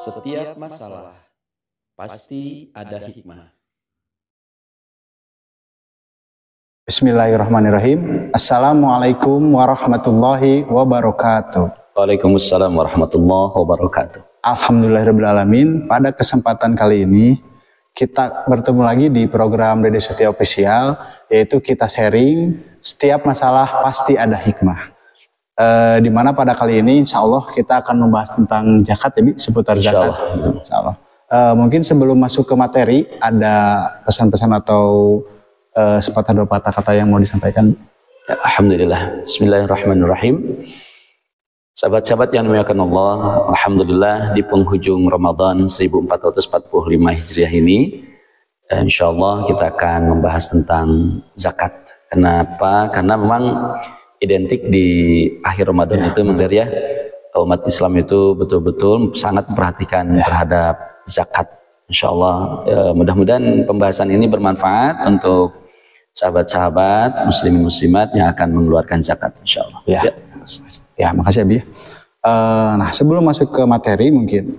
Setiap masalah pasti ada hikmah. Bismillahirrahmanirrahim. Assalamualaikum warahmatullahi wabarakatuh. Waalaikumsalam warahmatullahi wabarakatuh. Alhamdulillahirrahmanirrahim. Pada kesempatan kali ini kita bertemu lagi di program Dede Setia Official, yaitu kita sharing setiap masalah pasti ada hikmah. Dimana pada kali ini insya Allah kita akan membahas tentang zakat, ya Bi, seputar zakat. Insya Allah. Mungkin sebelum masuk ke materi, ada pesan-pesan atau sepatah dua patah kata yang mau disampaikan? Alhamdulillah. Bismillahirrahmanirrahim. Sahabat-sahabat yang dimuliakan Allah, alhamdulillah di penghujung Ramadan 1445 Hijriah ini, insya Allah kita akan membahas tentang zakat. Kenapa? Karena memang identik di akhir Ramadan itu materi ya, umat Islam itu betul-betul sangat memperhatikan terhadap zakat. Insya Allah mudah-mudahan pembahasan ini bermanfaat untuk sahabat-sahabat muslimin muslimat yang akan mengeluarkan zakat, insya Allah. Ya, makasih ya Bi. Nah, sebelum masuk ke materi, mungkin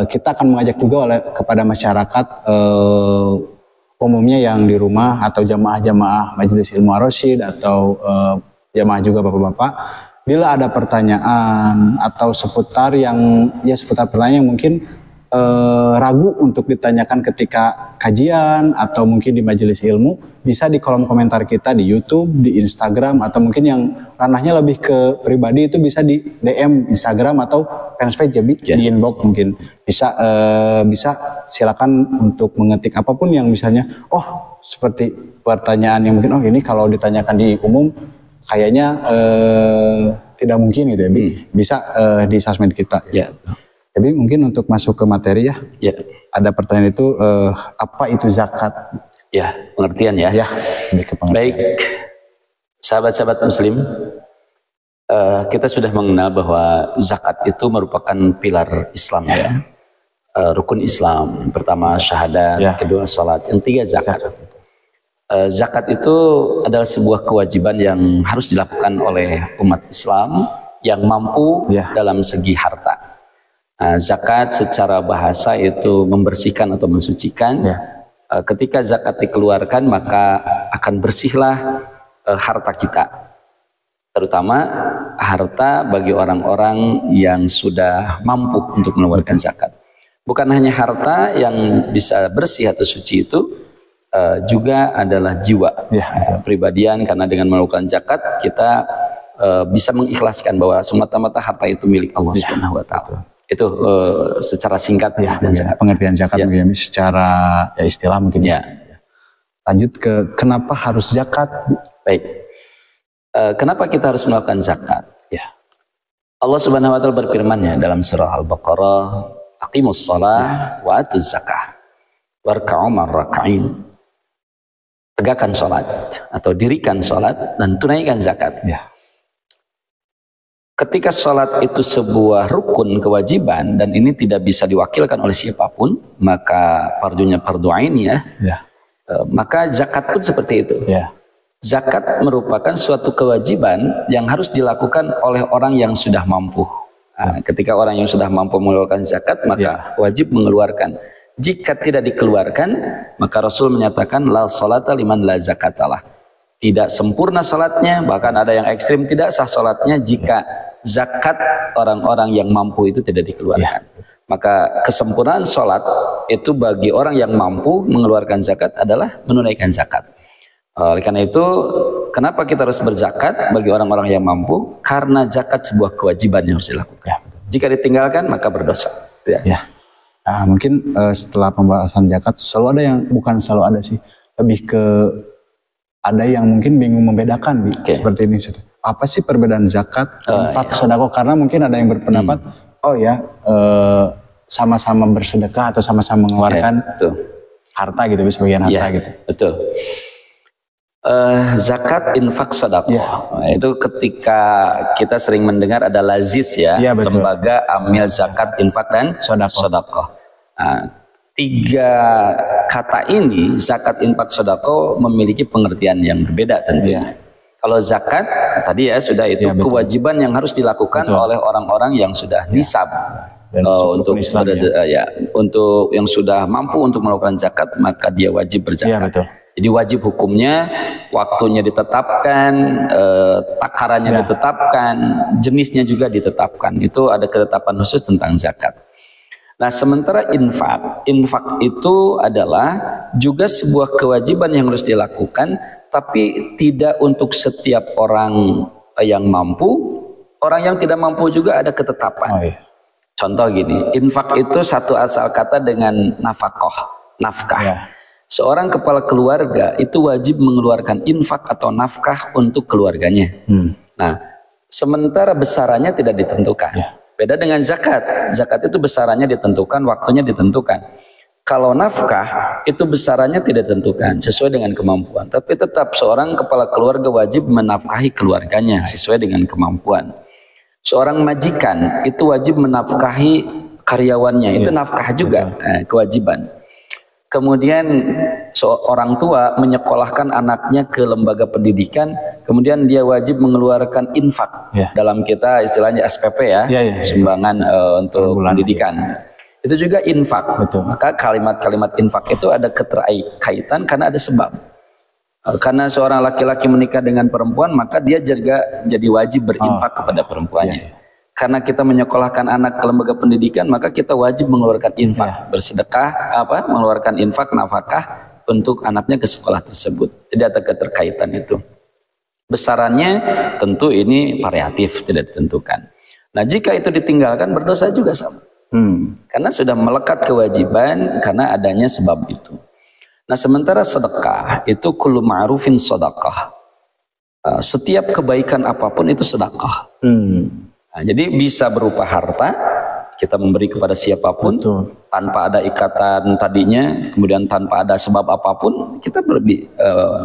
kita akan mengajak juga kepada masyarakat umumnya yang di rumah atau jamaah-jamaah Majelis Ilmu Ar-Rasyid atau jamaah juga bapak-bapak, bila ada pertanyaan atau seputar pertanyaan yang mungkin ragu untuk ditanyakan ketika kajian atau mungkin di majelis ilmu, bisa di kolom komentar kita di YouTube, di Instagram, atau mungkin yang ranahnya lebih ke pribadi itu bisa di DM Instagram atau fanpage ya Bi, di inbox mungkin. Bisa silakan untuk mengetik apapun yang misalnya, seperti pertanyaan yang mungkin ini kalau ditanyakan di umum kayaknya tidak mungkin gitu ya Bi. Bisa di sosmed kita ya. Jadi mungkin untuk masuk ke materi ya. Ada pertanyaan itu apa itu zakat? Ya, pengertian ya. Baik, sahabat-sahabat muslim, kita sudah mengenal bahwa zakat itu merupakan pilar Islam ya. Rukun Islam. Pertama syahadat, kedua salat, yang tiga zakat. Zakat itu adalah sebuah kewajiban yang harus dilakukan oleh umat Islam yang mampu dalam segi harta. Zakat secara bahasa itu membersihkan atau mensucikan. Ketika zakat dikeluarkan maka akan bersihlah harta kita, terutama harta bagi orang-orang yang sudah mampu untuk mengeluarkan zakat. Bukan hanya harta yang bisa bersih atau suci itu, juga adalah jiwa, kepribadian, karena dengan melakukan zakat kita bisa mengikhlaskan bahwa semata-mata harta itu milik Allah Subhanahu wa taala. Itu secara singkat pengertian zakat mungkin secara istilah mungkin. Lanjut ke kenapa harus zakat? Baik. Kenapa kita harus melakukan zakat? Allah Subhanahu wa taala berfirman ya dalam surah Al-Baqarah, "Aqimus shalah wa atuz zakah warka'u marraka'in." Tegakkan salat atau dirikan salat dan tunaikan zakat. Ketika sholat itu sebuah rukun kewajiban dan ini tidak bisa diwakilkan oleh siapapun, maka fardunya fardu ain maka zakat pun seperti itu. Zakat merupakan suatu kewajiban yang harus dilakukan oleh orang yang sudah mampu. Ketika orang yang sudah mampu mengeluarkan zakat, maka wajib mengeluarkan. Jika tidak dikeluarkan, maka Rasul menyatakan la sholata liman la zakatalah. Tidak sempurna salatnya, bahkan ada yang ekstrim tidak sah salatnya jika zakat orang-orang yang mampu itu tidak dikeluarkan. Maka kesempurnaan salat itu bagi orang yang mampu mengeluarkan zakat adalah menunaikan zakat. Oleh karena itu, kenapa kita harus berzakat bagi orang-orang yang mampu? Karena zakat sebuah kewajiban yang harus dilakukan. Jika ditinggalkan maka berdosa. Nah, mungkin setelah pembahasan zakat selalu ada yang bukan selalu ada sih, lebih ke ada yang mungkin bingung membedakan seperti ini. Apa sih perbedaan zakat, infak, sedekah? Karena mungkin ada yang berpendapat, sama-sama bersedekah atau sama-sama mengeluarkan harta gitu, sebagian harta gitu. Betul. Zakat, infak, sedekah itu ketika kita sering mendengar ada lazis lembaga amil zakat, infak dan sedekah. Tiga kata ini, zakat, infak, sedekah, memiliki pengertian yang berbeda tentunya. Kalau zakat tadi sudah itu kewajiban yang harus dilakukan oleh orang-orang yang sudah nisab. untuk Islam, untuk yang sudah mampu untuk melakukan zakat maka dia wajib berzakat. Ya, betul. Jadi wajib hukumnya, waktunya ditetapkan, takarannya ditetapkan, jenisnya juga ditetapkan. Itu ada ketetapan khusus tentang zakat. Nah, sementara infak itu adalah juga sebuah kewajiban yang harus dilakukan, tapi tidak untuk setiap orang yang mampu. Orang yang tidak mampu juga ada ketetapan. Contoh gini, infak itu satu asal kata dengan nafkah. Ya. Seorang kepala keluarga itu wajib mengeluarkan infak atau nafkah untuk keluarganya. Nah, sementara besarannya tidak ditentukan. Ya. Beda dengan zakat. Zakat itu besarannya ditentukan, waktunya ditentukan. Kalau nafkah itu besarannya tidak ditentukan, sesuai dengan kemampuan. Tapi tetap seorang kepala keluarga wajib menafkahi keluarganya sesuai dengan kemampuan. Seorang majikan itu wajib menafkahi karyawannya, itu nafkah juga, kewajiban. Kemudian seorang tua menyekolahkan anaknya ke lembaga pendidikan, kemudian dia wajib mengeluarkan infak. Dalam kita istilahnya SPP sumbangan untuk pendidikan. Itu juga infak. Betul. Maka kalimat-kalimat infak itu ada keterkaitan karena ada sebab. Karena seorang laki-laki menikah dengan perempuan, maka dia juga jadi wajib berinfak kepada perempuannya. Karena kita menyekolahkan anak ke lembaga pendidikan, maka kita wajib mengeluarkan infak, bersedekah, mengeluarkan infak, nafkah untuk anaknya ke sekolah tersebut. Jadi ada keterkaitan itu. Besarannya tentu ini variatif, tidak ditentukan. Nah, jika itu ditinggalkan berdosa juga sama. Karena sudah melekat kewajiban karena adanya sebab itu. Nah, sementara sedekah itu kullu ma'rufin sedekah. Setiap kebaikan apapun itu sedekah. Nah, jadi bisa berupa harta, kita memberi kepada siapapun. Betul. Tanpa ada ikatan tadinya, kemudian tanpa ada sebab apapun, kita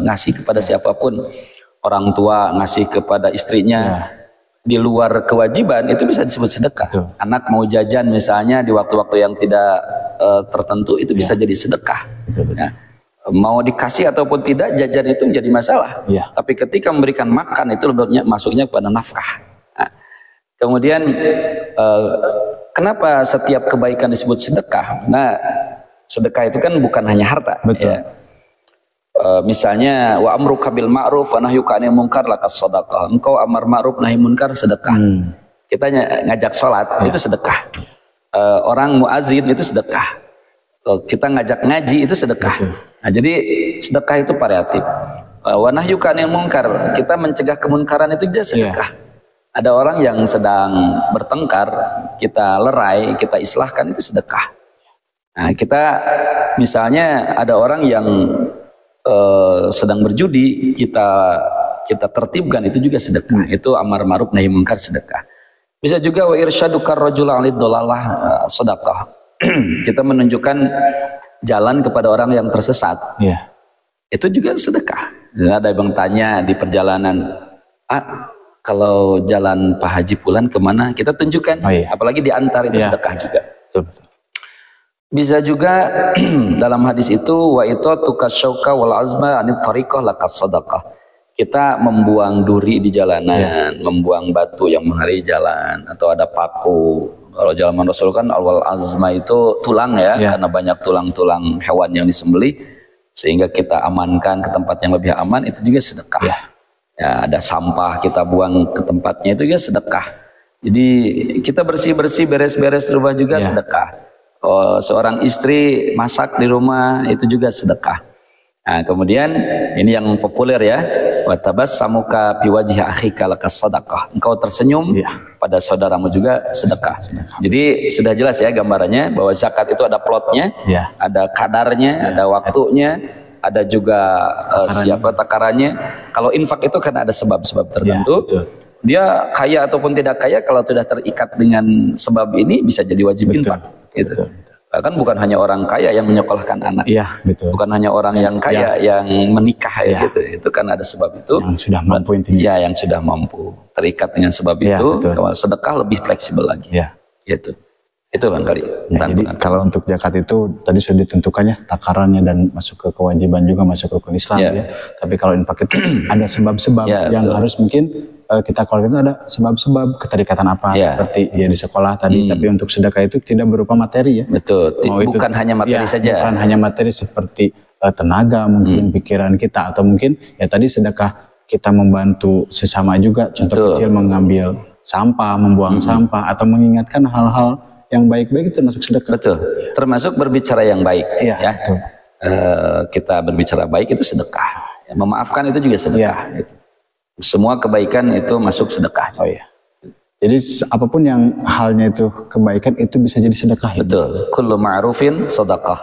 ngasih kepada siapapun. Orang tua ngasih kepada istrinya, di luar kewajiban itu bisa disebut sedekah. Betul. Anak mau jajan misalnya di waktu-waktu yang tidak tertentu itu bisa jadi sedekah. Betul. Nah, mau dikasih ataupun tidak jajan itu menjadi masalah. Tapi ketika memberikan makan itu masuknya kepada nafkah. Kemudian kenapa setiap kebaikan disebut sedekah? Nah, sedekah itu kan bukan hanya harta. Betul. Misalnya wa amruka bil ma'ruf wa nahyuka 'anil munkar lakas sedekah. Engkau amar ma'ruf nahi munkar sedekah. Kita ngajak sholat itu sedekah. Orang muazin itu sedekah. Kita ngajak ngaji itu sedekah. Nah, jadi sedekah itu variatif. Wa nahyuka 'anil munkar, kita mencegah kemunkaran itu juga sedekah. Ada orang yang sedang bertengkar, kita lerai, kita islahkan, itu sedekah. Nah, kita misalnya ada orang yang sedang berjudi, kita tertibkan, itu juga sedekah. Itu amar ma'ruf nahi munkar, sedekah. Bisa juga wa irsyadukar rajula 'alid dhalalah, sedekah. Kita menunjukkan jalan kepada orang yang tersesat. Itu juga sedekah. Dan ada yang tanya di perjalanan, kalau jalan Pak Haji Pulan kemana? Kita tunjukkan. Apalagi diantar itu sedekah juga. Betul. Bisa juga dalam hadis itu wa itatuka syauka wal azma anit tariqah lakas sedekah. Kita membuang duri di jalanan, membuang batu yang menghalangi jalan, atau ada paku. Kalau zaman Rasul kan awal azma itu tulang karena banyak tulang-tulang hewan yang disembelih, sehingga kita amankan ke tempat yang lebih aman, itu juga sedekah. Ada sampah kita buang ke tempatnya, itu juga sedekah. Jadi kita bersih-bersih, beres-beres rumah juga sedekah. Seorang istri masak di rumah itu juga sedekah. Nah, kemudian ini yang populer wa tabassamuka fi wajhi akhika lakas sedekah. Engkau tersenyum pada saudaramu juga sedekah. Jadi sudah jelas gambarannya bahwa zakat itu ada plotnya, ada kadarnya, ada waktunya, ada juga siapa takarannya. Kalau infak itu karena ada sebab-sebab tertentu. Dia kaya ataupun tidak kaya, kalau sudah terikat dengan sebab ini bisa jadi wajib infak. Gitu. Bahkan bukan hanya orang kaya yang menyekolahkan anak. Bukan hanya orang yang kaya yang menikah gitu. Itu kan ada sebab itu. Yang sudah mampu intinya. Yang sudah mampu terikat dengan sebab itu. Kalau sedekah lebih fleksibel lagi. Gitu. Itu barangkali. Ya, jadi kalau untuk zakat itu tadi sudah ditentukannya takarannya dan masuk ke kewajiban juga, masuk ke rukun Islam ya. Tapi kalau infak itu ada sebab-sebab yang harus mungkin kita keluarkan, ada sebab-sebab keterikatan apa seperti ya di sekolah tadi. Tapi untuk sedekah itu tidak berupa materi ya. Betul. Bukan hanya materi saja. Bukan hanya materi seperti tenaga mungkin, pikiran kita, atau mungkin ya tadi sedekah kita membantu sesama juga. Contoh kecil mengambil sampah, membuang sampah, atau mengingatkan hal-hal yang baik-baik itu termasuk sedekah. Betul. Termasuk berbicara yang baik. Ya. Kita berbicara baik itu sedekah. Ya, memaafkan itu juga sedekah. Gitu. Semua kebaikan itu masuk sedekah. Jadi apapun yang halnya itu kebaikan itu bisa jadi sedekah. Betul. Kullu ma'rufin sedekah.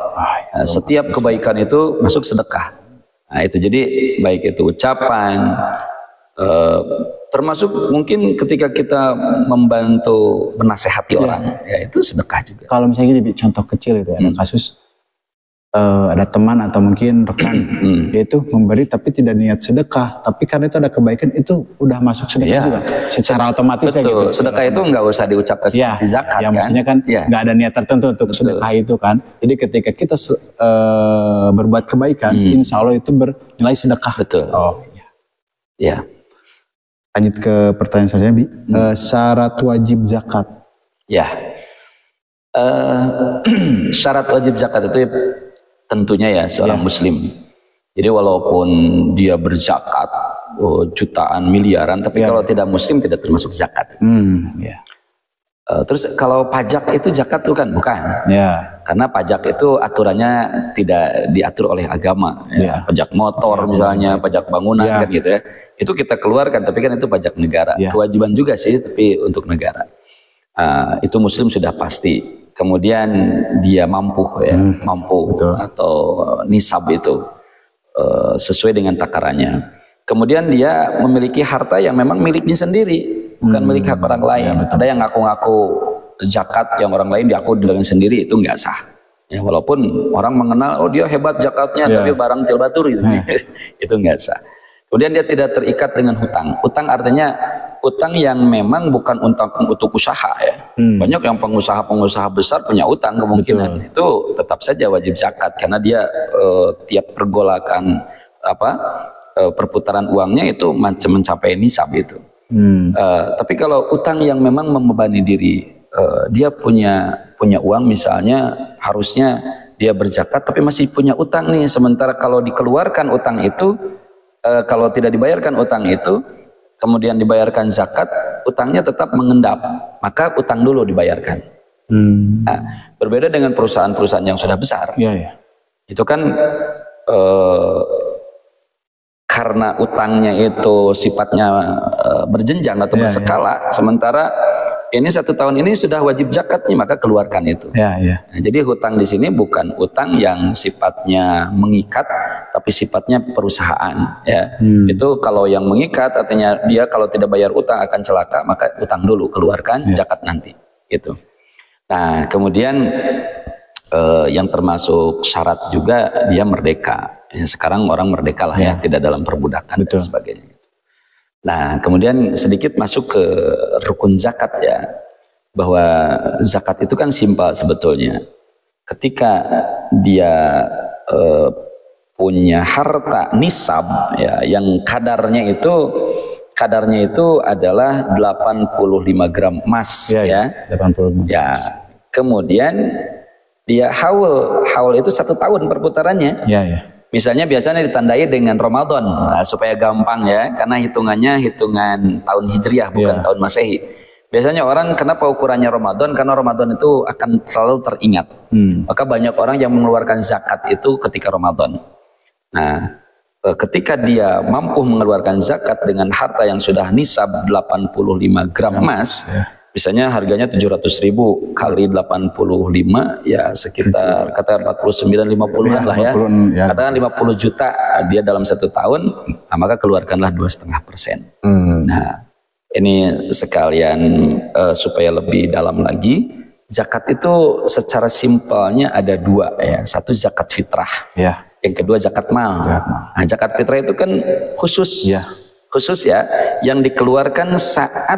Setiap kebaikan itu masuk sedekah. Nah, itu jadi baik itu ucapan, termasuk mungkin ketika kita membantu menasehati orang, ya itu sedekah juga. Kalau misalnya gini, contoh kecil itu ada kasus ada teman atau mungkin rekan dia itu memberi tapi tidak niat sedekah, tapi karena itu ada kebaikan, itu udah masuk sedekah juga secara otomatis. Betul. Gitu. Sedekah itu nggak usah diucapkan seperti zakat kan. Maksudnya kan nggak ada niat tertentu untuk sedekah itu kan. Jadi ketika kita berbuat kebaikan, insya Allah itu bernilai sedekah. Betul. Ya. Lanjut ke pertanyaan selanjutnya, Bi. Syarat wajib zakat. Ya. Syarat wajib zakat itu tentunya ya seorang muslim. Jadi walaupun dia berzakat jutaan, miliaran, tapi kalau tidak muslim tidak termasuk zakat. Terus kalau pajak itu zakat bukan? Karena pajak itu aturannya tidak diatur oleh agama. Pajak motor misalnya, pajak bangunan kan gitu ya. Itu kita keluarkan, tapi kan itu pajak negara. Kewajiban juga sih, tapi untuk negara. Itu muslim sudah pasti. Kemudian dia mampu atau nisab itu sesuai dengan takarannya. Kemudian dia memiliki harta yang memang miliknya sendiri, bukan milik hak orang lain. Ada yang ngaku-ngaku zakat yang orang lain diaku dengan sendiri, itu nggak sah. Ya, walaupun orang mengenal, oh dia hebat zakatnya, tapi barang tilbatur gitu. Itu nggak sah. Kemudian dia tidak terikat dengan hutang. Hutang artinya utang yang memang bukan untuk usaha ya. Banyak yang pengusaha-pengusaha besar punya utang kemungkinan. Itu tetap saja wajib zakat karena dia tiap pergolakan perputaran uangnya itu mencapai nisab itu. Tapi kalau utang yang memang membebani diri, dia punya uang misalnya, harusnya dia berzakat tapi masih punya utang nih. Sementara kalau dikeluarkan utang itu, kalau tidak dibayarkan utang itu, kemudian dibayarkan zakat, utangnya tetap mengendap, maka utang dulu dibayarkan. Nah, berbeda dengan perusahaan-perusahaan yang sudah besar. Itu kan karena utangnya itu sifatnya berjenjang atau berskala, sementara ini 1 tahun ini sudah wajib zakat nih, maka keluarkan itu. Nah, jadi hutang di sini bukan utang yang sifatnya mengikat, tapi sifatnya perusahaan. Itu kalau yang mengikat artinya dia kalau tidak bayar utang akan celaka, maka utang dulu keluarkan, zakat nanti. Gitu. Nah, kemudian yang termasuk syarat juga dia merdeka. Ya, sekarang orang merdeka lah ya, tidak dalam perbudakan dan sebagainya. Nah, kemudian sedikit masuk ke rukun zakat ya, bahwa zakat itu kan simpel sebetulnya. Ketika dia punya harta nisab ya, yang kadarnya itu adalah 85 gram emas 85. Ya. Kemudian dia haul itu 1 tahun perputarannya. Misalnya biasanya ditandai dengan Ramadan, supaya gampang ya, karena hitungannya hitungan tahun Hijriah bukan tahun Masehi. Biasanya orang kenapa ukurannya Ramadan? Karena Ramadan itu akan selalu teringat. Maka banyak orang yang mengeluarkan zakat itu ketika Ramadan. Nah, ketika dia mampu mengeluarkan zakat dengan harta yang sudah nisab 85 gram emas, misalnya harganya 700.000 kali 85 ya sekitar katakan 49-50-an lah ya. Katakan 50 juta dia dalam 1 tahun, nah maka keluarkanlah 2,5%. Nah, ini sekalian supaya lebih dalam lagi, zakat itu secara simpelnya ada 2 ya. Satu zakat fitrah. Yang kedua zakat mal. Nah, zakat fitrah itu kan khusus ya, yang dikeluarkan saat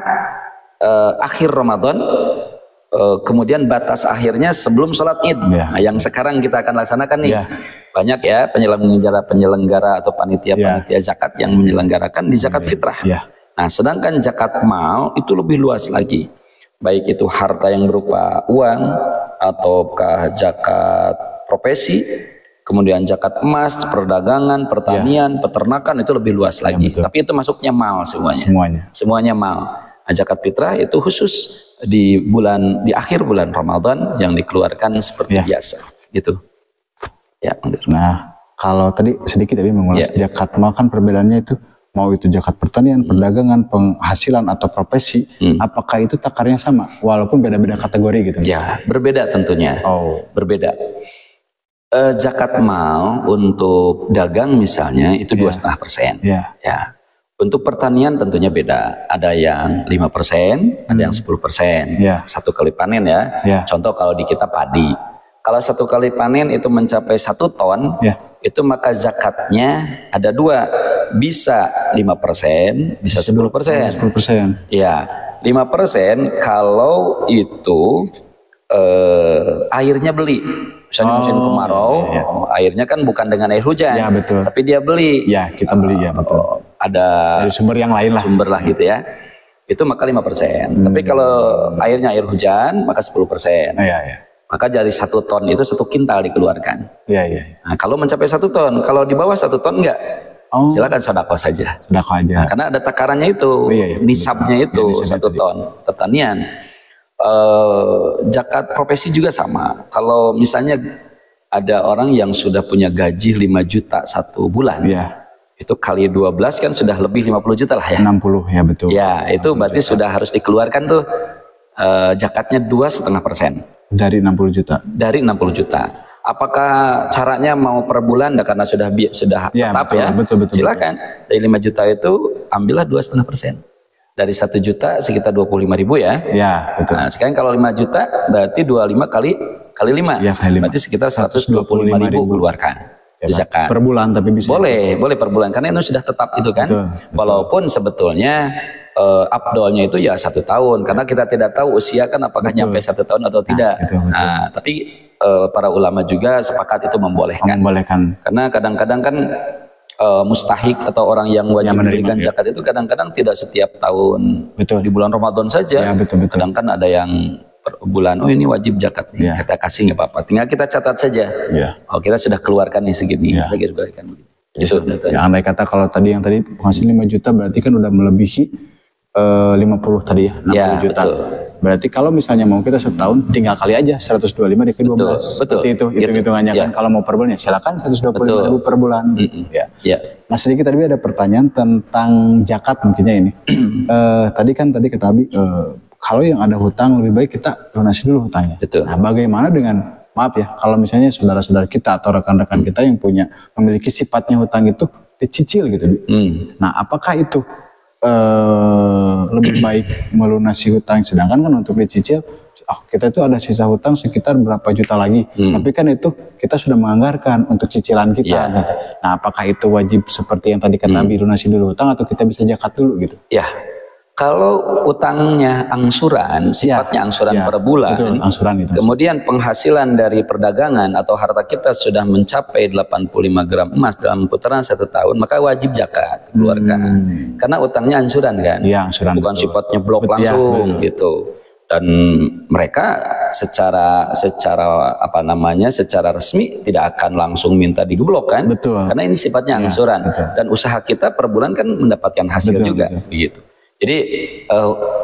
akhir Ramadan kemudian batas akhirnya sebelum sholat Id. Nah, yang sekarang kita akan laksanakan nih. Banyak ya penyelenggara atau panitia zakat yang menyelenggarakan di zakat fitrah. Nah, sedangkan zakat mal itu lebih luas lagi. Baik itu harta yang berupa uang ataukah zakat profesi, kemudian zakat emas, perdagangan, pertanian, peternakan itu lebih luas lagi. Tapi itu masuknya mal semuanya. Semuanya mal. Nah, zakat fitrah itu khusus di akhir bulan Ramadan yang dikeluarkan seperti biasa, gitu. Ya. Nah, kalau tadi sedikit tapi mengulas zakat mal kan perbedaannya itu mau itu zakat pertanian, perdagangan, penghasilan atau profesi, apakah itu takarnya sama walaupun beda-beda kategori gitu? Ya, berbeda tentunya. Berbeda. Zakat mal untuk dagang misalnya itu 2,5%. Ya. Untuk pertanian tentunya beda. Ada yang 5%, ada yang 10%. Satu kali panen ya. Contoh kalau di kita padi. Kalau satu kali panen itu mencapai 1 ton, itu maka zakatnya ada 2, bisa 5%, bisa 10%. 10%. Ya, 5% kalau itu airnya beli. Misalnya musim kemarau, airnya kan bukan dengan air hujan, tapi dia beli. Ya, kita beli ya betul. Ada dari sumber yang lain lah. Sumber lah gitu ya. Itu maka 5%. Tapi kalau airnya air hujan, maka 10%. Maka dari 1 ton itu 1 kintal dikeluarkan. Nah, kalau mencapai 1 ton, kalau di bawah 1 ton enggak, silakan sedekah saja. Sedekah aja. Nah, karena ada takarannya itu, nisabnya itu 1 ton pertanian. Zakat profesi juga sama. Kalau misalnya ada orang yang sudah punya gaji 5 juta 1 bulan, itu kali 12 kan sudah lebih 50 juta lah ya. 60 ya betul. Ya, itu berarti sudah harus dikeluarkan tuh zakatnya 2,5%. Dari 60 juta. Dari 60 juta. Apakah caranya mau per bulan? Nah, karena sudah tetap betul, silakan. Dari 5 juta itu ambillah 2,5%. Dari 1 juta sekitar 25.000 ya. Betul. Nah, sekarang kalau 5 juta berarti 25 kali 5. Berarti sekitar 125.000 keluarkan. Zakat. Per bulan tapi bisa. Boleh per bulan karena itu sudah tetap itu kan. Betul. Walaupun sebetulnya abdolnya itu ya 1 tahun karena kita tidak tahu usia kan apakah nyampe 1 tahun atau tidak. Nah, tapi para ulama juga sepakat itu membolehkan. Karena kadang-kadang kan mustahik atau orang yang wajib memberikan zakat itu kadang-kadang tidak setiap tahun. Di bulan Ramadan saja. Kadang kan ada yang per bulan, ini wajib zakat nih, kita kasih nggak apa-apa. Tinggal kita catat saja. Kita sudah keluarkan nih segini. Andai kata kalau yang tadi penghasilan 5 juta berarti kan udah melebihi 50 tadi ya, 60 juta. Betul. Berarti kalau misalnya mau kita setahun tinggal kali aja 125 dikali 12. Seperti itu hitung-hitungannya kan. Kalau mau per bulan ya silakan 125.000 per bulan. Nah, sedikit tadi ada pertanyaan tentang zakat mungkinnya ini. Tadi kata Abi kalau yang ada hutang lebih baik kita lunasi dulu hutangnya. Nah, bagaimana dengan maaf ya, kalau misalnya saudara-saudara kita atau rekan-rekan kita yang memiliki sifatnya hutang itu dicicil gitu. Nah, apakah itu lebih baik melunasi hutang, sedangkan kan untuk dicicil kita itu ada sisa hutang sekitar berapa juta lagi, tapi kan itu kita sudah menganggarkan untuk cicilan kita gitu. Nah, apakah itu wajib seperti yang tadi kata Abi lunasi dulu hutang atau kita bisa zakat dulu gitu? Kalau utangnya angsuran, sifatnya angsuran per bulan, angsuran itu. Kemudian penghasilan dari perdagangan atau harta kita sudah mencapai 85 gram emas dalam putaran 1 tahun, maka wajib zakat keluarkan. Karena utangnya angsuran kan, angsuran bukan sifatnya blok langsung gitu. Dan mereka secara resmi tidak akan langsung minta digeblok kan, karena ini sifatnya angsuran. Dan usaha kita per bulan kan mendapatkan hasil juga, begitu. Jadi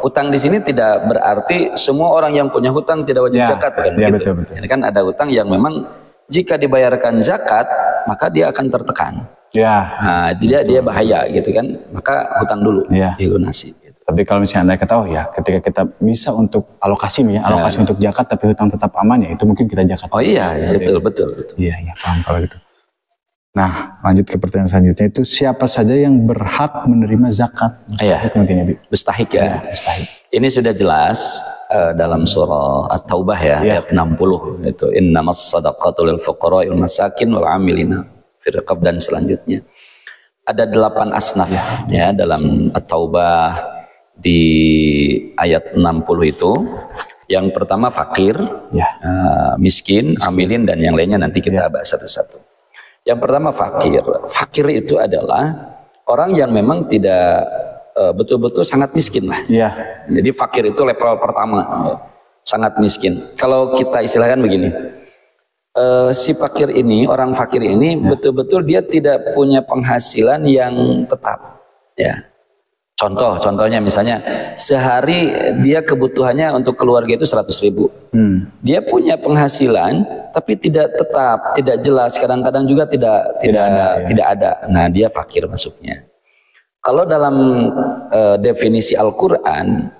utang di sini tidak berarti semua orang yang punya hutang tidak wajib zakat, bukan begitu. Jadi kan ada hutang yang memang jika dibayarkan zakat maka dia akan tertekan. Nah, dia bahaya gitu kan. Maka hutang dulu dilunasi. Gitu. Tapi kalau misalnya Anda ketahui ketika kita bisa untuk alokasi untuk zakat tapi hutang tetap aman itu mungkin kita zakat. Betul. Iya, paham kalau gitu. Nah, lanjut ke pertanyaan selanjutnya itu siapa saja yang berhak menerima zakat? Mustahik ya. Ini sudah jelas dalam surah At-Taubah ayat 60 itu innamas shadaqatu lil fuqara wal masakin wal 'amilina fir riqab dan selanjutnya. Ada 8 asnaf dalam At-Taubah di ayat 60 itu. Yang pertama fakir, miskin, amilin, dan yang lainnya nanti kita bahas satu-satu. Yang pertama fakir. Fakir itu adalah orang yang memang tidak betul-betul sangat miskin lah. Jadi fakir itu level pertama, sangat miskin. Kalau kita istilahkan begini, si fakir ini, orang fakir ini betul-betul dia tidak punya penghasilan yang tetap. Ya. Contohnya misalnya sehari dia kebutuhannya untuk keluarga itu 100.000. Dia punya penghasilan tapi tidak tetap, tidak jelas, kadang-kadang juga tidak ada. Nah, dia fakir masuknya. Kalau dalam definisi Al-Qur'an,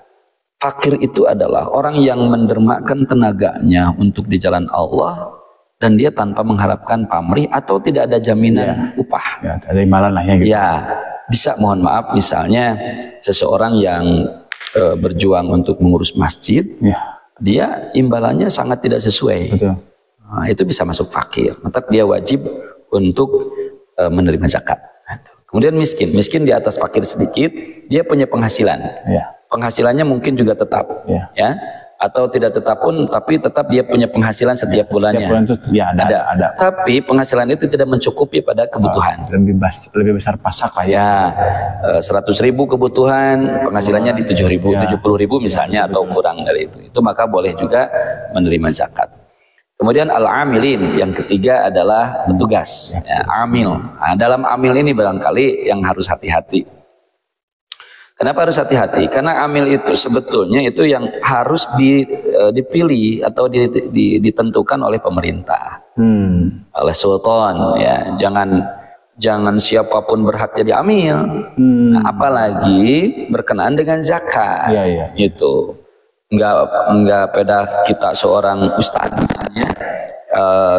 fakir itu adalah orang yang mendermakan tenaganya untuk di jalan Allah dan dia tanpa mengharapkan pamrih atau tidak ada jaminan upah. Ada imbalan lah ya gitu. Bisa, mohon maaf, misalnya seseorang yang berjuang untuk mengurus masjid, dia imbalannya sangat tidak sesuai. Nah, itu bisa masuk fakir. Maka dia wajib untuk menerima zakat. Kemudian miskin di atas fakir sedikit, dia punya penghasilan. Penghasilannya mungkin juga tetap, atau tidak tetap pun, tapi tetap dia punya penghasilan setiap bulannya. Setiap bulan itu ada. Tapi penghasilan itu tidak mencukupi pada kebutuhan. Lebih besar pasak lah 100.000 kebutuhan, penghasilannya di 7.000, 70.000 misalnya, atau kurang dari itu. Itu maka boleh juga menerima zakat. Kemudian al-amilin, yang ketiga adalah petugas. Amil. Nah, dalam amil ini barangkali yang harus hati-hati. Kenapa harus hati-hati? Karena amil itu sebetulnya itu yang harus dipilih atau ditentukan oleh pemerintah, oleh sultan. Ya, jangan siapapun berhak jadi amil. Nah, apalagi berkenaan dengan zakat. Gitu. Enggak pada kita seorang ustadz misalnya.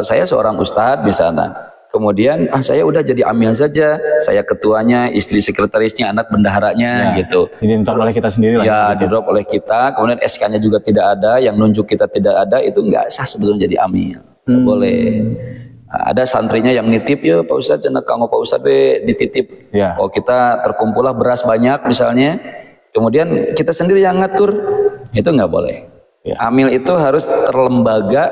Saya seorang ustadz misalnya. Kemudian saya udah jadi amil saja, saya ketuanya, istri sekretarisnya, anak bendaharanya gitu. Jadi di-drop oleh kita sendiri lah. Di-drop oleh kita, kemudian SK-nya juga tidak ada, yang nunjuk kita tidak ada, itu nggak sah sebetulnya jadi amil. Nggak boleh. Nah, ada santrinya yang nitip, ya Pak Ustadz, jangan kanggo Pak Ustadz dititip. Oh, kita terkumpullah beras banyak misalnya, kemudian kita sendiri yang ngatur, itu nggak boleh. Amil itu harus terlembaga.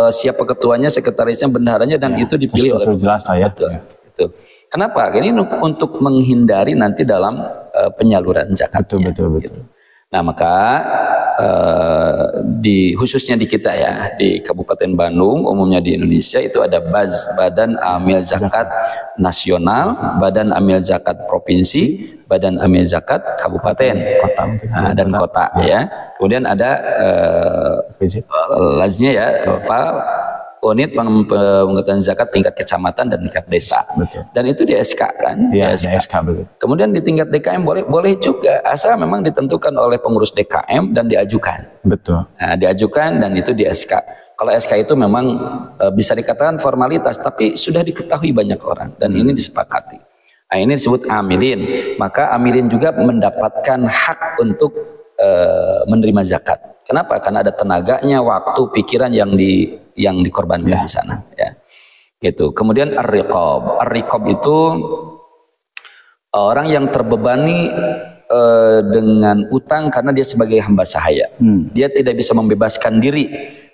Siapa ketuanya, sekretarisnya, bendaharanya, dan itu dipilih oleh jelas lah ya. Itu. Kenapa? Ini untuk menghindari nanti dalam penyaluran zakatnya. Betul. Nah, maka khususnya di kita ya, di Kabupaten Bandung, umumnya di Indonesia itu ada Badan Amil Zakat Nasional, Badan Amil Zakat Provinsi, Badan Amil Zakat Kabupaten, dan kota ya. Kemudian ada laznya ya, unit pengetahuan zakat tingkat kecamatan dan tingkat desa. Dan itu di SK kan? SK, betul. Kemudian di tingkat DKM boleh juga, asal memang ditentukan oleh pengurus DKM dan diajukan. Nah, diajukan dan itu di SK. Kalau SK itu memang bisa dikatakan formalitas, tapi sudah diketahui banyak orang dan ini disepakati. Nah, ini disebut amilin. Maka amilin juga mendapatkan hak untuk menerima zakat. Kenapa? Karena ada tenaganya, waktu, pikiran yang dikorbankan di sana. Ya, gitu. Kemudian ar-riqab. Ar-riqab itu orang yang terbebani dengan utang karena dia sebagai hamba sahaya. Dia tidak bisa membebaskan diri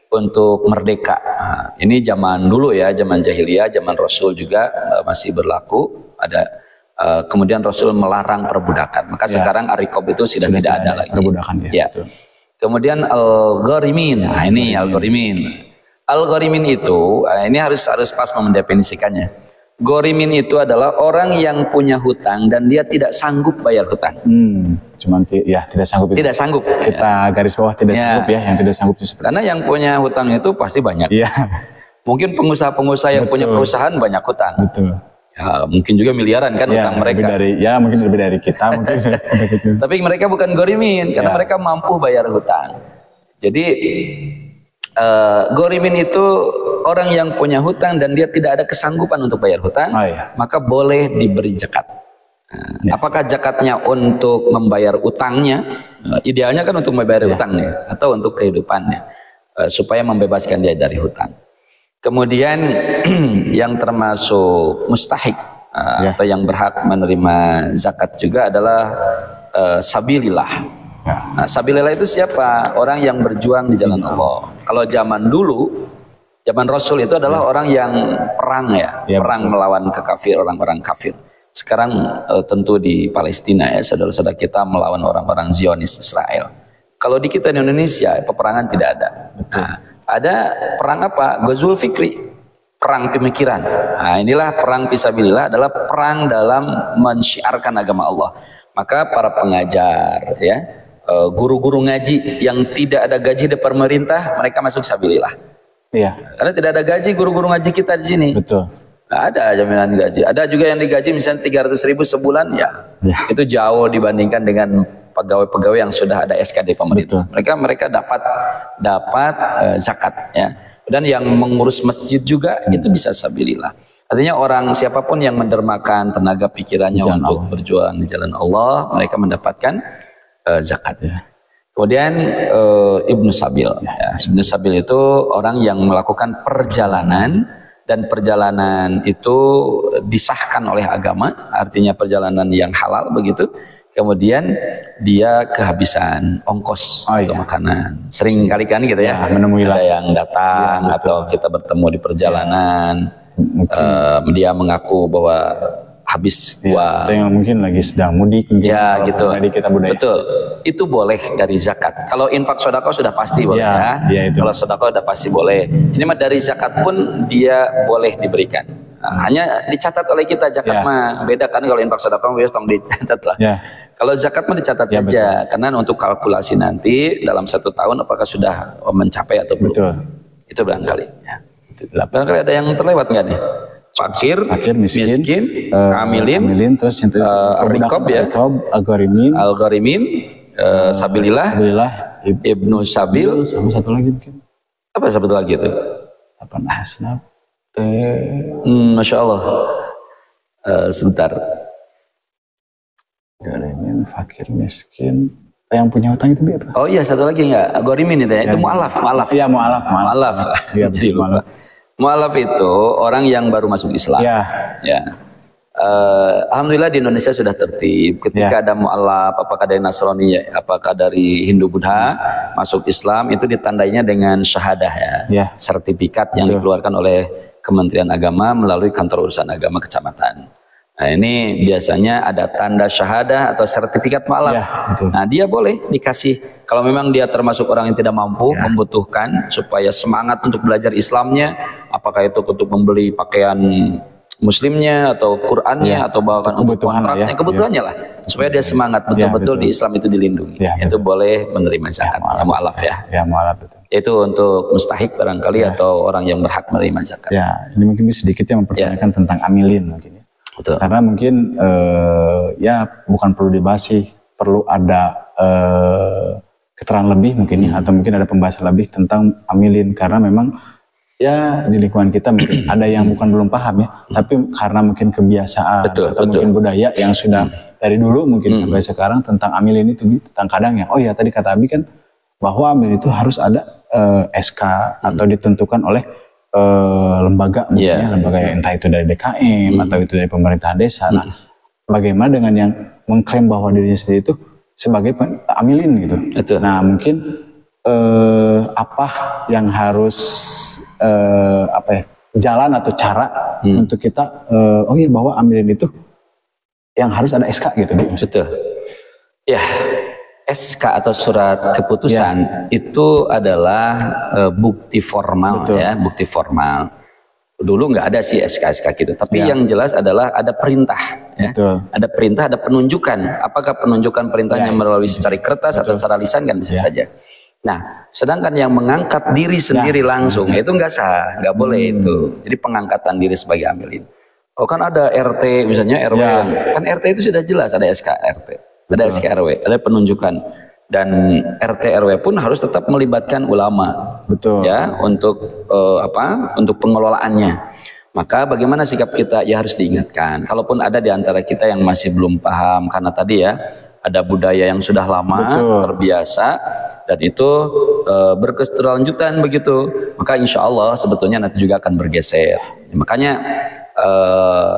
untuk merdeka. Nah, ini zaman dulu ya, zaman jahiliyah, zaman Rasul juga masih berlaku. Ada kemudian Rasul melarang perbudakan. Maka sekarang ar-riqab itu sudah tidak ada lagi. Perbudakan ya. Kemudian al-gharimin. Nah, ini al-gharimin. Al-gharimin itu ini harus pas mendefinisikannya. Gharimin itu adalah orang yang punya hutang dan dia tidak sanggup bayar hutang. Tidak sanggup. Tidak sanggup. Kita garis bawah tidak sanggup ya, yang tidak sanggup itu seperti. Karena yang punya hutang itu pasti banyak. Mungkin pengusaha-pengusaha yang punya perusahaan banyak hutang. Ya, mungkin juga miliaran kan utang mereka. Mungkin lebih dari kita mungkin. Tapi mereka bukan gharimin karena mereka mampu bayar hutang. Jadi gharimin itu orang yang punya hutang dan dia tidak ada kesanggupan untuk bayar hutang, maka boleh diberi zakat. Apakah zakatnya untuk membayar utangnya? Idealnya kan untuk membayar utangnya atau untuk kehidupannya, supaya membebaskan dia dari hutang. Kemudian yang termasuk mustahik atau yang berhak menerima zakat juga adalah sabilillah. Ya. Nah, sabilillah itu siapa? Orang yang berjuang di jalan Allah. Kalau zaman dulu, zaman Rasul itu adalah orang yang perang perang melawan orang-orang kafir. Sekarang tentu di Palestina ya, saudara-saudara kita melawan orang-orang Zionis Israel. Kalau di kita di Indonesia, peperangan tidak ada. Nah, ada perang apa? Ghazwul Fikri, perang pemikiran. Nah, inilah perang fisabilillah, adalah perang dalam mensyiarkan agama Allah. Maka para pengajar ya, guru-guru ngaji yang tidak ada gaji dari pemerintah, mereka masuk sabilillah. Iya. Karena tidak ada gaji guru-guru ngaji kita di sini. Betul. Nggak ada jaminan gaji. Ada juga yang digaji misalnya 300.000 sebulan, ya. Itu jauh dibandingkan dengan pegawai-pegawai yang sudah ada SK dari pemerintah. Mereka dapat zakat ya. Dan yang mengurus masjid juga itu bisa sabilillah. Artinya orang siapapun yang mendermakan tenaga pikirannya untuk berjuang di jalan Allah, mereka mendapatkan zakat ya. Kemudian Ibnu Sabil ya. Ibnu Sabil itu orang yang melakukan perjalanan, dan perjalanan itu disahkan oleh agama, artinya perjalanan yang halal begitu. Kemudian dia kehabisan ongkos untuk makanan. Sering kali kan gitu ya, menemui ada yang datang atau kita bertemu di perjalanan, dia mengaku bahwa habis uang. Atau yang mungkin lagi sedang mudik mungkin. Ya gitu. Kita budaya. Betul. Itu boleh dari zakat. Kalau infak sedekah sudah pasti boleh ya. Kalau sedekah sudah pasti boleh. Ini mah dari zakat pun dia boleh diberikan. Nah, hanya dicatat oleh kita, zakat mah beda kan. Kalau infak sedekah biasa tong dicatat lah. Kalau zakat mah dicatat saja, karena untuk kalkulasi nanti dalam 1 tahun apakah sudah mencapai atau belum. Betul. Itu barangkali. Ya. Barangkali ada yang terlewat nggak nih? Fakir, miskin, amilin, terus yang rikob ya, algorimin, sabilillah, Ibnu Sabil, sama satu lagi mungkin. Apa satu lagi itu? Apa asnaf? Masya Allah. Sebentar. Garimin, fakir, miskin. Yang punya hutang itu biar. Oh iya, satu lagi enggak? Gorimin itu ya. Itu mu'alaf. Iya, mu'alaf. Iya, jadi lupa. Mu'alaf itu orang yang baru masuk Islam. Ya. Alhamdulillah di Indonesia sudah tertib. Ketika ada mu'alaf, apakah dari Nasrani, apakah dari Hindu Buddha masuk Islam, itu ditandainya dengan syahadah ya. Sertifikat yang dikeluarkan oleh Kementerian Agama melalui kantor urusan agama kecamatan. Nah, ini biasanya ada tanda syahadah atau sertifikat mu'alaf. Nah, dia boleh dikasih kalau memang dia termasuk orang yang tidak mampu, membutuhkan supaya semangat untuk belajar Islamnya, apakah itu untuk membeli pakaian muslimnya atau Qur'annya atau bahkan untuk kontraknya, kebutuhannya lah, supaya dia semangat betul-betul di Islam itu dilindungi. Itu boleh menerima zakat, mu'alaf ya. Mu'alaf itu. Itu untuk mustahik barangkali atau orang yang berhak menerima zakat. Ini mungkin sedikit yang mempertanyakan tentang amilin mungkin. Betul. Karena mungkin bukan perlu dibahas sih, perlu ada keterangan lebih mungkin atau mungkin ada pembahasan lebih tentang amilin, karena memang ya di lingkungan kita mungkin ada yang bukan belum paham ya, tapi karena mungkin kebiasaan atau mungkin budaya yang sudah dari dulu mungkin sampai sekarang tentang amilin itu, tentang kadang yang tadi kata Abi kan bahwa amilin itu harus ada SK atau ditentukan oleh lembaga, lembaga yang entah itu dari DKM atau itu dari pemerintahan desa. Nah, bagaimana dengan yang mengklaim bahwa dirinya sendiri itu sebagai amilin gitu? Nah, mungkin apa yang harus jalan atau cara untuk kita bahwa amilin itu yang harus ada SK gitu. Betul. Ya. SK atau surat keputusan itu adalah bukti formal bukti formal. Dulu nggak ada sih SK gitu, tapi yang jelas adalah ada perintah ada perintah, ada penunjukan. Apakah penunjukan perintahnya melalui secara kertas atau secara lisan kan bisa saja. Nah, sedangkan yang mengangkat diri sendiri langsung itu nggak sah, nggak boleh itu. Jadi pengangkatan diri sebagai amilin. Kan ada RT misalnya, RW kan RT itu sudah jelas ada SK RT. Ada SK RW, ada penunjukan, dan RT RW pun harus tetap melibatkan ulama, ya, untuk untuk pengelolaannya. Maka bagaimana sikap kita? Ya harus diingatkan. Kalaupun ada di antara kita yang masih belum paham, karena tadi ya ada budaya yang sudah lama terbiasa dan itu berkelanjutan begitu. Maka insya Allah sebetulnya nanti juga akan bergeser. Makanya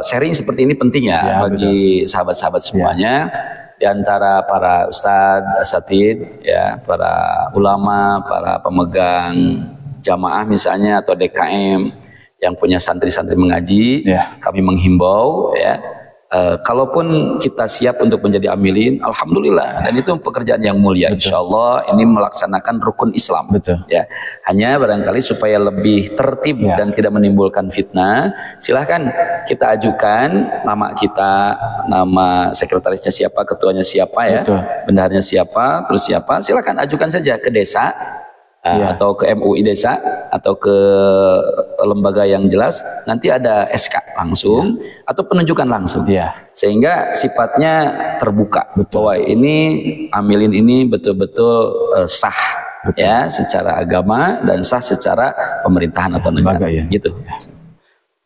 sharing seperti ini penting ya bagi sahabat-sahabat semuanya. di antara para ustadz, asatid, ya, para ulama, para pemegang jamaah misalnya atau DKM yang punya santri-santri mengaji, kami menghimbau ya, kalaupun kita siap untuk menjadi amilin, alhamdulillah, dan itu pekerjaan yang mulia. Insya Allah ini melaksanakan rukun Islam. Ya, hanya barangkali supaya lebih tertib dan tidak menimbulkan fitnah, silahkan kita ajukan nama kita, nama sekretarisnya siapa, ketuanya siapa ya, bendaharanya siapa, terus siapa, silahkan ajukan saja ke desa. Atau ke MUI desa atau ke lembaga yang jelas, nanti ada SK langsung atau penunjukan langsung, sehingga sifatnya terbuka bahwa ini amilin ini betul-betul sah ya secara agama dan sah secara pemerintahan atau negara gitu.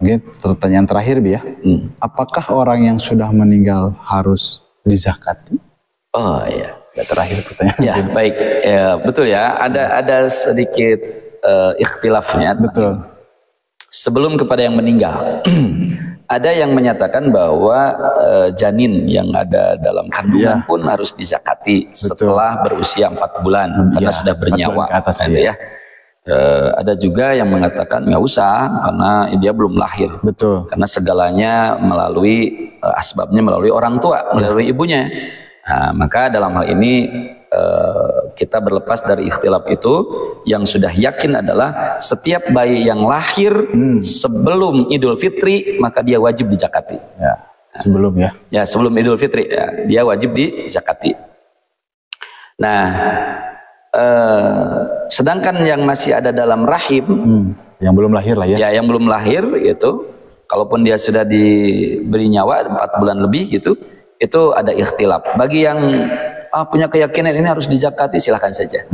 Oke, pertanyaan terakhir Bi ya, apakah orang yang sudah meninggal harus dizakati? Oh iya. Terakhir pertanyaan. Ya baik, ya, betul ya. Ada sedikit ikhtilafnya. Betul. Sebelum kepada yang meninggal, ada yang menyatakan bahwa janin yang ada dalam kandungan pun harus dizakati setelah berusia 4 bulan karena sudah bernyawa. Gitu ya. Ada juga yang mengatakan nggak usah karena dia belum lahir. Betul. Karena segalanya melalui asbabnya melalui orang tua, melalui ibunya. Nah, maka dalam hal ini kita berlepas dari ikhtilaf itu. Yang sudah yakin adalah setiap bayi yang lahir sebelum Idul Fitri maka dia wajib dizakati. Ya, sebelum ya. Ya, sebelum Idul Fitri ya, dia wajib dizakati. Nah, sedangkan yang masih ada dalam rahim, yang belum lahir lah ya. Ya, yang belum lahir gitu, kalaupun dia sudah diberi nyawa 4 bulan lebih gitu, itu ada ikhtilaf. Bagi yang punya keyakinan ini harus dizakati, silahkan saja.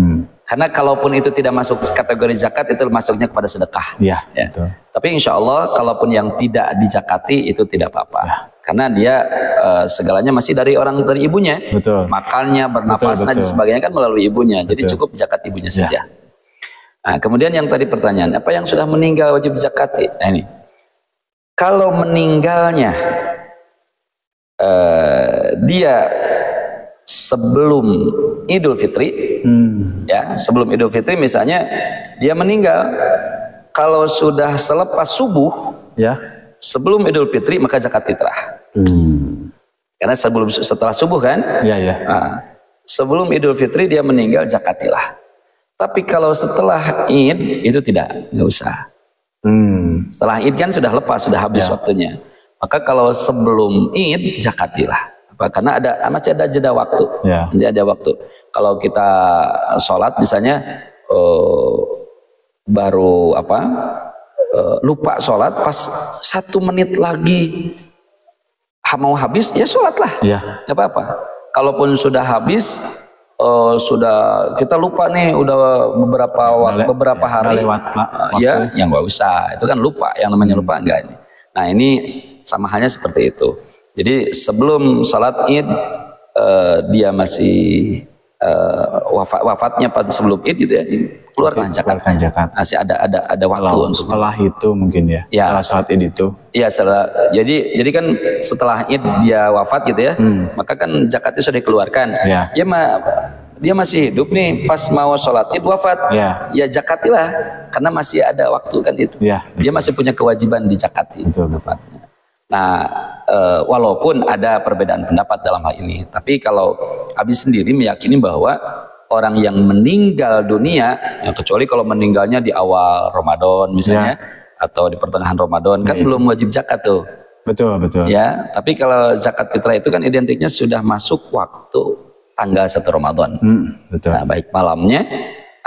Karena kalaupun itu tidak masuk kategori zakat, itu masuknya kepada sedekah. Ya. Betul. Tapi insya Allah kalaupun yang tidak dizakati itu tidak apa-apa. Karena dia segalanya masih dari ibunya. Betul. Makannya, bernafasnya dan sebagainya kan melalui ibunya. Jadi cukup zakat ibunya saja. Nah, kemudian yang tadi pertanyaan, apa yang sudah meninggal wajib zakati? Nah ini, kalau meninggalnya dia sebelum Idul Fitri, ya sebelum Idul Fitri misalnya dia meninggal, kalau sudah selepas subuh, ya sebelum Idul Fitri maka zakat fitrah. Karena setelah subuh kan, nah, sebelum Idul Fitri dia meninggal zakatilah. Tapi kalau setelah Id itu nggak usah. Setelah Id kan sudah lepas, sudah habis waktunya. Maka kalau sebelum Id zakatilah. Karena masih ada jeda waktu. Masih ada waktu. Kalau kita sholat misalnya baru lupa sholat, pas 1 menit lagi mau habis ya sholatlah. Nggak apa-apa. Kalaupun sudah habis, sudah kita lupa nih udah beberapa hari, ya nggak usah. Itu kan lupa. Yang namanya lupa enggak ini. Nah ini sama halnya seperti itu. Jadi sebelum salat Id dia masih wafatnya sebelum Id gitu ya, keluarkan zakat. Masih ada waktu. Setelah itu mungkin ya. Setelah salat Id itu. Iya, jadi kan setelah Id dia wafat gitu ya, maka kan zakatnya sudah dikeluarkan. Dia masih hidup nih pas mau sholat Id wafat, ya zakatilah karena masih ada waktu kan itu. Dia masih punya kewajiban dizakati. Wafatnya. Nah, walaupun ada perbedaan pendapat dalam hal ini, tapi kalau Abi sendiri meyakini bahwa orang yang meninggal dunia, ya kecuali kalau meninggalnya di awal Ramadan misalnya, atau di pertengahan Ramadan, kan belum wajib zakat tuh. Betul. Ya, tapi kalau zakat fitrah itu kan identiknya sudah masuk waktu tanggal 1 Ramadan. Betul. Nah, baik malamnya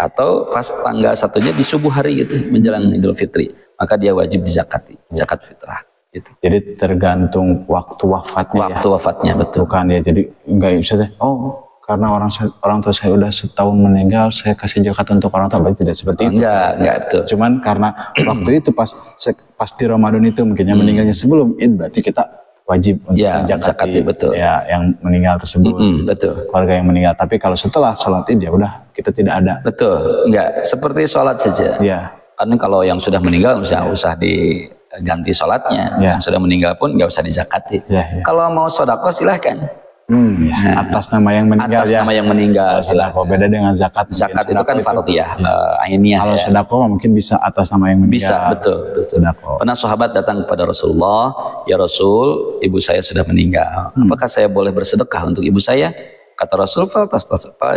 atau pas tanggal 1-nya di subuh hari gitu, menjelang Idul Fitri, maka dia wajib dizakati, zakat fitrah. Gitu. Jadi tergantung waktu wafatnya. Wafatnya betul. Bukan ya, jadi nggak bisa karena orang tua saya udah setahun meninggal, saya kasih zakat untuk orang tua. Berarti tidak seperti itu. Enggak betul. Cuman karena waktu itu pas di Ramadan itu mungkinnya meninggalnya sebelum Id, berarti kita wajib untuk zakati betul. Ya yang meninggal tersebut. Betul. Keluarga yang meninggal. Tapi kalau setelah sholat Id ya udah kita tidak ada. Betul. Enggak seperti sholat saja. Karena kalau yang sudah meninggal usah diganti sholatnya. Yang sudah meninggal pun nggak usah dizakati. Kalau mau sodako silahkan. Atas nama yang meninggal atas nama yang meninggal. Sedekah beda dengan zakat. Zakat itu kan fardhiyah, ainiyah. Kalau ya. sedekah mungkin bisa atas nama yang meninggal. Bisa, betul. Pernah sahabat datang kepada Rasulullah, ya Rasul, ibu saya sudah meninggal. Apakah saya boleh bersedekah untuk ibu saya? Kata Rasul,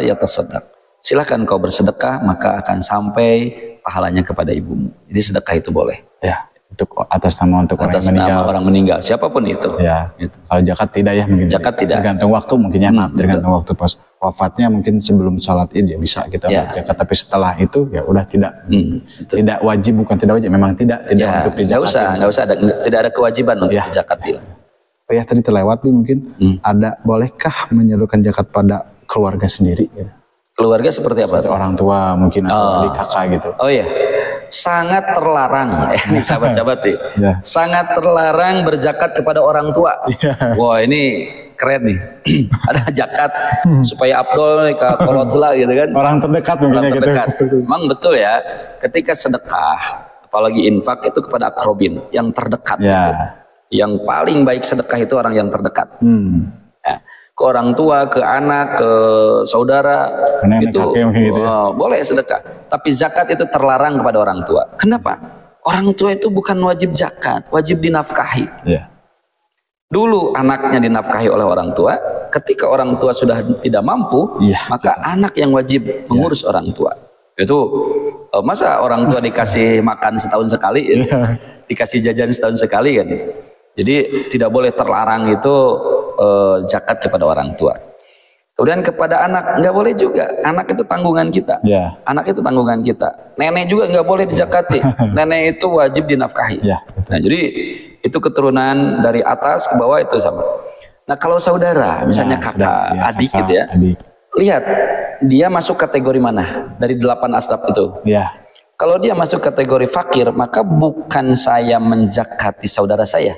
ya tasaddaq. Silakan kau bersedekah, maka akan sampai pahalanya kepada ibumu. Jadi sedekah itu boleh. Ya. Untuk atas nama atas nama orang meninggal, siapapun itu. Ya. Gitu. Kalau zakat tidak ya mungkin. Zakat tidak. Tergantung waktu mungkin ya, tergantung waktu pas wafatnya mungkin sebelum sholat Id ya bisa kita zakat. Tapi setelah itu ya udah tidak. Tidak wajib, bukan tidak wajib, memang tidak untuk dizakat. Nggak usah, tidak ada kewajiban untuk zakat. Oh ya tadi terlewat nih mungkin ada, bolehkah menyalurkan zakat pada keluarga sendiri? Gitu? Keluarga seperti apa? Seperti orang tua mungkin atau adik kakak gitu. Oh iya. Sangat terlarang, ini sahabat-sahabat nih. Sangat terlarang berzakat kepada orang tua. Wah ini keren nih. Ada zakat supaya Abdul nih kolotula gitu kan. Orang terdekat mungkin gitu. Memang betul ya. Ketika sedekah, apalagi infak itu kepada akrobin yang terdekat. Gitu. Yang paling baik sedekah itu orang yang terdekat. Ke orang tua, ke anak, ke saudara, itu gitu ya. Boleh sedekah. Tapi zakat itu terlarang kepada orang tua. Kenapa? Orang tua itu bukan wajib zakat, wajib dinafkahi. Dulu anaknya dinafkahi oleh orang tua. Ketika orang tua sudah tidak mampu, maka anak yang wajib mengurus orang tua. Itu masa orang tua dikasih makan setahun sekali, dikasih jajan setahun sekali kan? Jadi tidak boleh terlarang itu zakat kepada orang tua. Kemudian kepada anak nggak boleh juga. Anak itu tanggungan kita. Anak itu tanggungan kita. Nenek juga nggak boleh dizakati. Nenek itu wajib dinafkahi. Nah, jadi itu keturunan dari atas ke bawah itu sama. Nah kalau saudara, misalnya kakak, adik gitu ya. Lihat dia masuk kategori mana dari 8 asnaf itu. Kalau dia masuk kategori fakir, maka bukan saya menjakati saudara saya,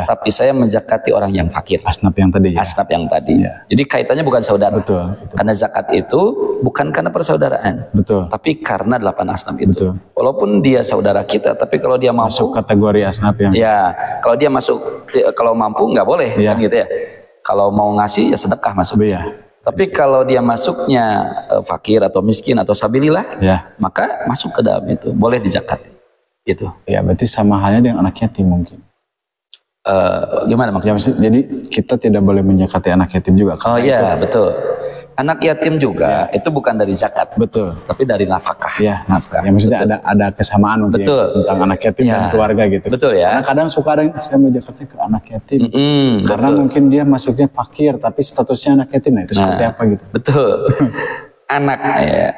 tapi saya menjakati orang yang fakir. Asnaf yang tadi. Asnaf yang tadi. Jadi kaitannya bukan saudara. Betul. Karena zakat itu bukan karena persaudaraan, tapi karena 8 asnaf itu. Walaupun dia saudara kita, tapi kalau dia mampu, masuk kategori asnaf yang. Kalau dia masuk, kalau mampu nggak boleh, kan gitu ya. Kalau mau ngasih ya sedekah masuk. Tapi kalau dia masuknya fakir atau miskin atau sabilillah, maka masuk ke dalam itu, boleh dizakati. Gitu. Ya, berarti sama halnya dengan anak yatim mungkin. Gimana maksudnya? Jadi kita tidak boleh menzakati anak yatim juga. Oh iya, betul. Anak yatim juga itu bukan dari zakat, tapi dari nafkah. Nafkah. Ya maksudnya ada kesamaan mungkin tentang anak yatim dan keluarga gitu. Betul ya. Karena kadang suka ada saya mau zakatnya ke anak yatim. Karena mungkin dia masuknya fakir tapi statusnya anak yatim. Nah, itu seperti apa gitu. Betul.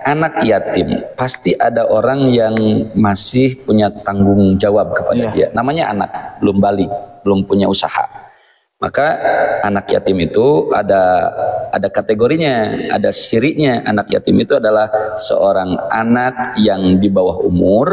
Anak yatim pasti ada orang yang masih punya tanggung jawab kepada dia. Namanya anak, belum balik, belum punya usaha. Maka anak yatim itu ada kategorinya, ada sirinya. Anak yatim itu adalah seorang anak yang di bawah umur,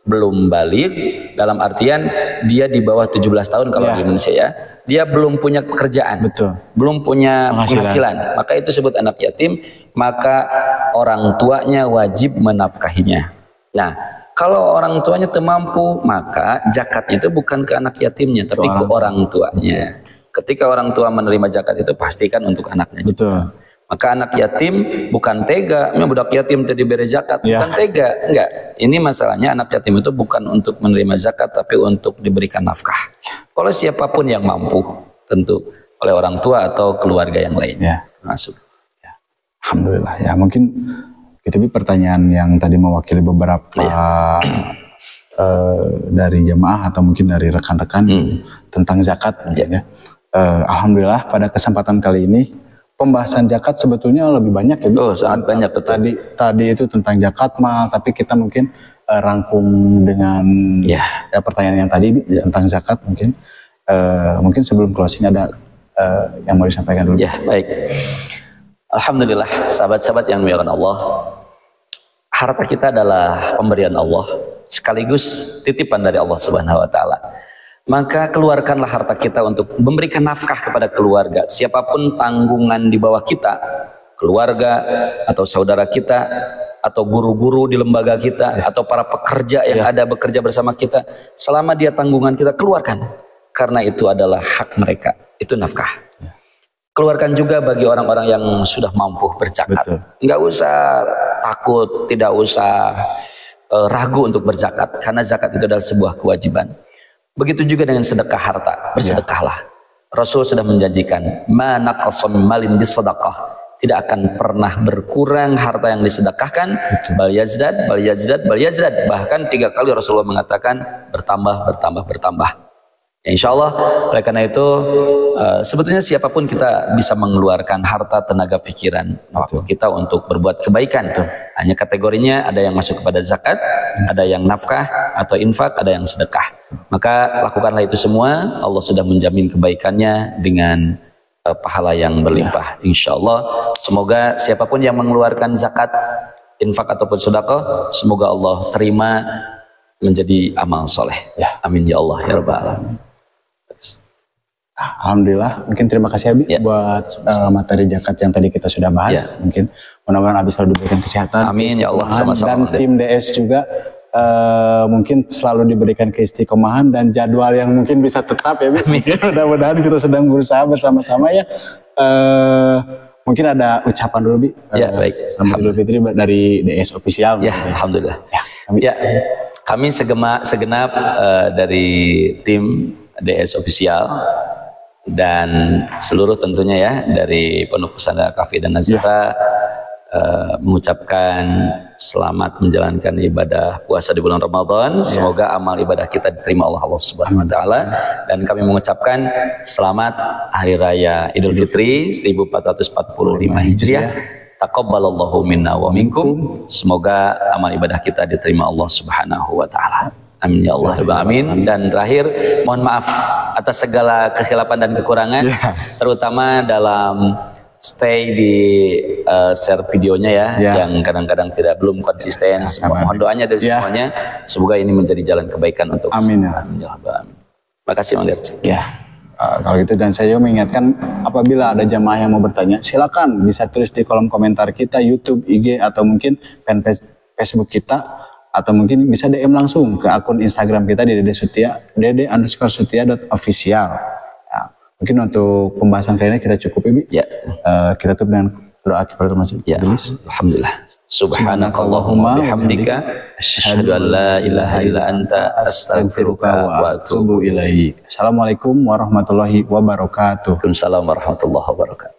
belum balik, dalam artian dia di bawah 17 tahun kalau di Indonesia ya. Dia belum punya pekerjaan, belum punya penghasilan. Maka itu disebut anak yatim, maka orang tuanya wajib menafkahinya. Nah, kalau orang tuanya mampu, maka zakatnya itu bukan ke anak yatimnya, tapi ke orang tuanya. Ketika orang tua menerima zakat itu pastikan untuk anaknya juga. Maka anak yatim bukan tega, budak yatim tadi beri zakat, bukan tega, enggak. Ini masalahnya anak yatim itu bukan untuk menerima zakat, tapi untuk diberikan nafkah. Kalau siapapun yang mampu, tentu oleh orang tua atau keluarga yang lainnya masuk. Alhamdulillah ya, mungkin itu pertanyaan yang tadi mewakili beberapa dari jamaah atau mungkin dari rekan-rekan tentang zakat mungkin ya. Alhamdulillah pada kesempatan kali ini pembahasan zakat sebetulnya lebih banyak ya. Sangat banyak betul. Tadi itu tentang zakat mal, tapi kita mungkin rangkum dengan pertanyaan yang tadi tentang zakat mungkin. Mungkin sebelum closing ada yang mau disampaikan dulu. Ya, baik. Alhamdulillah, sahabat-sahabat yang dimuliakan Allah. Harta kita adalah pemberian Allah, sekaligus titipan dari Allah Subhanahu wa taala. Maka keluarkanlah harta kita untuk memberikan nafkah kepada keluarga. Siapapun tanggungan di bawah kita, keluarga atau saudara kita, atau guru-guru di lembaga kita, atau para pekerja yang ada bekerja bersama kita, selama dia tanggungan kita, keluarkan. Karena itu adalah hak mereka, itu nafkah. Keluarkan juga bagi orang-orang yang sudah mampu berzakat. Enggak usah takut, tidak usah ragu untuk berzakat, karena zakat itu adalah sebuah kewajiban. Begitu juga dengan sedekah harta, bersedekahlah. Rasul sudah menjanjikan, ma naqasa min malin bisadaqah, tidak akan pernah berkurang harta yang disedekahkan, bal yazdad, bal yazdad, bal yazdad. Bahkan 3 kali Rasulullah mengatakan bertambah, bertambah, bertambah. Ya, insya Allah, oleh karena itu sebetulnya siapapun kita bisa mengeluarkan harta, tenaga, pikiran, waktu kita untuk berbuat kebaikan. Hanya kategorinya ada yang masuk kepada zakat, ada yang nafkah atau infak, ada yang sedekah. Maka lakukanlah itu semua. Allah sudah menjamin kebaikannya dengan pahala yang berlimpah. Insya Allah, semoga siapapun yang mengeluarkan zakat, infak ataupun sedekah, semoga Allah terima menjadi amal soleh. Amin ya Allah ya Rabbal Alamin. Alhamdulillah, mungkin terima kasih Abi buat materi zakat yang tadi kita sudah bahas. Mungkin mudah-mudahan Abi selalu diberikan kesehatan. Amin ya Allah, sama-sama. Dan tim DS juga mungkin selalu diberikan keistiqomahan dan jadwal yang mungkin bisa tetap ya Abi. Mudah-mudahan kita sedang berusaha bersama-sama ya. Mungkin ada ucapan dulu Bi. Baik. Selamat Idul Fitri dari DS Official. Alhamdulillah. Kami segenap dari tim DS Official dan seluruh tentunya ya dari Pondok Pesantren Al-Kahfi dan Nazira mengucapkan selamat menjalankan ibadah puasa di bulan Ramadan. Semoga amal ibadah kita diterima Allah Subhanahu wa taala, dan kami mengucapkan selamat hari raya Idul Fitri 1445 Hijriah. Taqabbalallahu minna wa minkum. Semoga amal ibadah kita diterima Allah Subhanahu wa taala. Amin ya Allah, amin. Dan terakhir, mohon maaf atas segala kekhilafan dan kekurangan, terutama dalam stay di share videonya yang kadang-kadang belum konsisten. Mohon doanya dari semuanya, semoga ini menjadi jalan kebaikan untuk amin. Amin ya Allah, amin. Makasih Mang Derci. Kalau gitu, dan saya mengingatkan apabila ada jamaah yang mau bertanya, silakan bisa tulis di kolom komentar kita, YouTube, IG, atau mungkin fanpage Facebook kita, atau mungkin bisa DM langsung ke akun Instagram kita di dede_sutia.official. Mungkin untuk pembahasan kali ini kita cukup Ibi. Kita tutup dengan doa kifaratul majlis. Alhamdulillah. Subhanakallahumma bihamdika asyhadu an la ilaha illa anta astaghfiruka wa atubu ilaik. Assalamualaikum warahmatullahi wabarakatuh. Waalaikumsalam warahmatullahi wabarakatuh.